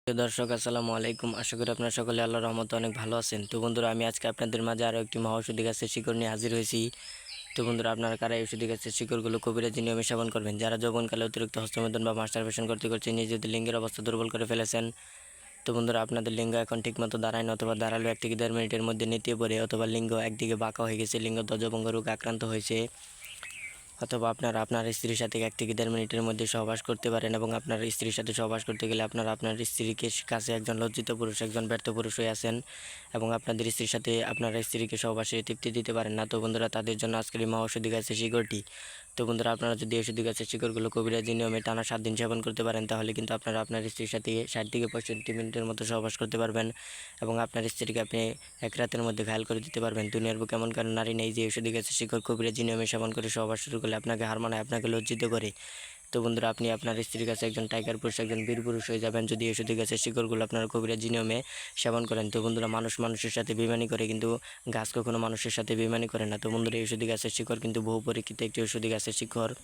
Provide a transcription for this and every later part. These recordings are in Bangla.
প্রিয় দর্শক আসসালামু আলাইকুম। আশা করি আপনারা সকলে আল্লাহর রহমতে অনেক ভালো আছেন। তো বন্ধুরা, আমি আজকে আপনাদের মাঝে আরও একটি মহাঔষধি গাছের শিকড় নিয়ে হাজির হয়েছি। তো বন্ধুরা, আপনারা কারা এই ঔষধি গাছের শিকড়গুলো কবিরাজি নিয়মে সেবন করবেন? যারা যৌবনকালে অতিরিক্ত হস্তমৈথুন বা মাস্টারবেশন করতে করতে নিজেদের লিঙ্গের অবস্থা দুর্বল করে ফেলেছেন। তো বন্ধুরা, আপনাদের লিঙ্গ এখন ঠিকমতো দাঁড়ায় না, অথবা দাঁড়ালো 1 থেকে 1.5 মিনিটের মধ্যে নেতিয়ে পড়ে, অথবা লিঙ্গ একদিকে বাঁকা হয়ে গেছে, লিঙ্গ ধ্বজভঙ্গ রোগে আক্রান্ত হয়েছে, অথবা আপনারা আপনার স্ত্রীর সাথে 1 থেকে 1.5 মিনিটের মধ্যে সহবাস করতে পারেন, এবং আপনার স্ত্রীর সাথে সহবাস করতে গেলে আপনারা আপনার স্ত্রীকে কাছে একজন লজ্জিত পুরুষ, একজন ব্যর্থ পুরুষ হয়ে আছেন, এবং আপনাদের স্ত্রীর সাথে আপনার স্ত্রীকে সহবাসে তৃপ্তি দিতে পারেন না। তো বন্ধুরা, তাদের জন্য আজকের এই মহাঔষধি গাছের শিকড়টি। তো বন্ধুরা, আপনারা যদি ঔষধি গাছের শিকড়গুলো কবিরাজি নিয়মে টানা 7 দিন সেবন করতে পারেন, তাহলে কিন্তু আপনারা আপনার স্ত্রীর সাথে 60 থেকে 65 মিনিটের মতো সহবাস করতে পারবেন, এবং আপনার স্ত্রীকে আপনি এক রাতের মধ্যে ঘায়াল করে দিতে পারবেন। দুনিয়ার বুকে এমন কারণ নারী নেই যে ঔষধি গাছের শিকড় কবিরাজি নিয়মে সেবন করে সহবাস শুরু করলে আপনাকে হার মানায়, আপনাকে লজ্জিত করে। তো বন্ধুরা, আপনি আপনার স্ত্রীর কাছে একজন টাইগার পুরুষ, একজন বীর পুরুষ হয়ে যাবেন যদি ঔষধি গাছের শিকড়গুলো আপনার কবিরাজি নিয়মে সেবন করেন। তো বন্ধুরা, মানুষ মানুষের সাথে বেইমানি করে, কিন্তু গাছ কখনো মানুষের সাথে বেইমানি করে না। তো বন্ধুরা, এই ঔষধি গাছের শিকড় কিন্তু বহু পরীক্ষিত একটি ঔষধি গাছের শিকড়।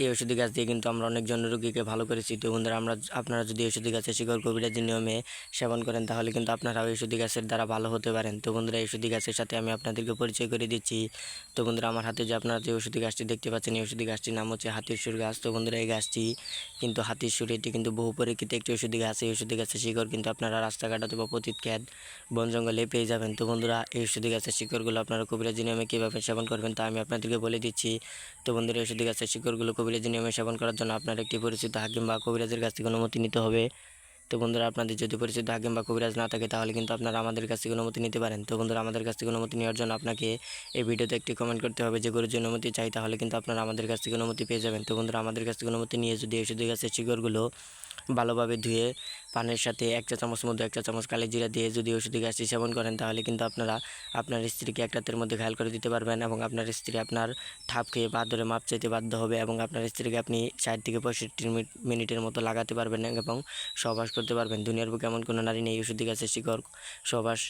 এই ঔষধি গাছ দিয়ে কিন্তু আমরা অনেকজন রোগীকে ভালো করেছি। তো বন্ধুরা, আপনারা যদি ঔষধি গাছের শিকড় কবিরাজি নিয়মে সেবন করেন, তাহলে কিন্তু আপনারা ওই ঔষধি গাছের দ্বারা ভালো হতে পারেন। তো বন্ধুরা, এই ঔষধি গাছের সাথে আমি আপনাদেরকে পরিচয় করে দিচ্ছি। তো বন্ধুরা, আমার হাতে যে আপনারা যে ঔষধি গাছটি দেখতে পাচ্ছেন, এই ঔষধি গাছটির নাম হচ্ছে হাতির সুর গাছ। তো বন্ধুরা, এই গাছটি কিন্তু হাতির সুর, এটি কিন্তু বহু পরীক্ষিত একটি ঔষধি গাছ। এই ঔষধি গাছের শিকড় কিন্তু আপনারা রাস্তাঘাট অথবা পতিত ক্ষেত, বন জঙ্গলে পেয়ে যাবেন। তো বন্ধুরা, এই ঔষধি গাছের শিকড়গুলো আপনারা কবিরাজি নিয়মে কীভাবে সেবন করবেন তা আমি আপনাদেরকে বলে দিচ্ছি। তো বন্ধুরা, ঔষধি গাছের শিকড়গুলো কবিরাজি নিয়মে সেবন করার জন্য আপনার একটি পরিচিত হাকিম বা কবিরাজের কাছ থেকে অনুমতি নিতে হবে। তো বন্ধুরা, আপনাদের যদি পরিচিত হাকিম বা কবিরাজ না থাকে, তাহলে কিন্তু আপনারা আমাদের কাছ থেকে অনুমতি নিতে পারেন। তো বন্ধুরা, আমাদের কাছ থেকে অনুমতি নেওয়ার জন্য আপনাকে এই ভিডিওতে একটি কমেন্ট করতে হবে যে গরুর জন্য অনুমতি চাই, তাহলে কিন্তু আপনারা আমাদের কাছ থেকে অনুমতি পেয়ে যাবেন। তো বন্ধুরা, আমাদের কাছ থেকে অনুমতি নিয়ে যদি ঔষধি গাছের শিকড়গুলো ভালোভাবে ধুয়ে পানের সাথে 1 চা চামচ মধ্যে 1 চা চামচ কালি জিরা দিয়ে যদি ঔষধি গাছটি সেবন করেন, তাহলে কিন্তু আপনারা আপনার স্ত্রীকে এক রাতের মধ্যে ঘায়াল করে দিতে পারবেন, এবং আপনার স্ত্রী আপনার ঠাপ খেয়ে পা ধরে মাপ চাইতে বাধ্য হবে, এবং আপনার স্ত্রীকে আপনি 60 থেকে 65 মিনিটের মতো লাগাতে পারবেন এবং সহবাস করতে পারবেন। দুনিয়ার বুকে এমন কোনো নারী নেই ঔষধি গাছের শিকড় সহবাস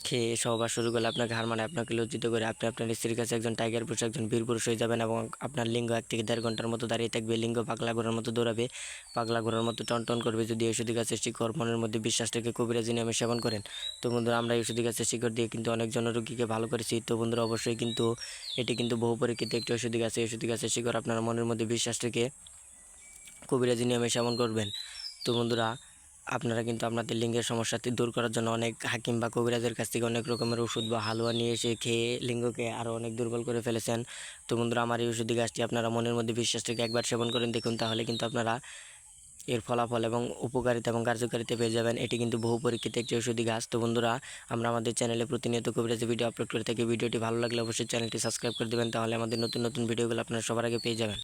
খেয়ে সহবাস শুরু করলে আপনাকে হার মানায়, আপনাকে লজ্জিত করে। আপনি আপনার স্ত্রীর কাছে একজন টাইগার পুরুষ, একজন বীর পুরুষ হয়ে যাবেন, এবং আপনার লিঙ্গ 1 থেকে 1.5 ঘন্টার মতো দাঁড়িয়ে থাকবে। লিঙ্গ পাগলা ঘোড়ার মতো দৌড়াবে, পাগলা ঘোড়ার মতো টনটন করবে যদি ঔষধি গাছের শিকড় মনের মধ্যে বিশ্বাস থেকে কবিরাজি নিয়মে সেবন করেন। তো বন্ধুরা, আমরা ঔষধি গাছের শিকড় দিয়ে কিন্তু অনেকজন রোগীকে ভালো করেছি। তো বন্ধুরা, অবশ্যই কিন্তু এটি কিন্তু বহু পরীক্ষিত একটি ঔষধি গাছ। এই ঔষধি গাছের শিকড় আপনার মনের মধ্যে বিশ্বাস থেকে কবিরাজি নিয়মে সেবন করবেন। তো বন্ধুরা, আপনারা কিন্তু আপনাদের লিঙ্গের সমস্যাটি দূর করার জন্য অনেক হাকিম বা কবিরাজের কাছ থেকে অনেক রকমের ওষুধ বা হালুয়া নিয়ে এসে খেয়ে লিঙ্গকে আরও অনেক দুর্বল করে ফেলেছেন। তো বন্ধুরা, আমার এই ওষুধি গাছটি আপনারা মনের মধ্যে বিশ্বাস থেকে একবার সেবন করেন দেখুন, তাহলে কিন্তু আপনারা এর ফলাফল এবং উপকারিতা এবং কার্যকারিতা পেয়ে যাবেন। এটি কিন্তু বহু পরীক্ষিত একটি ঔষধি গাছ। তো বন্ধুরা, আমরা আমাদের চ্যানেলে প্রতিনিয়ত কবিরাজি ভিডিও আপলোড করে থাকি। ভিডিওটি ভালো লাগলে অবশ্যই চ্যানেলটি সাবস্ক্রাইব করে দেবেন, তাহলে আমাদের নতুন নতুন ভিডিওগুলো আপনারা সবার আগে পেয়ে যাবেন।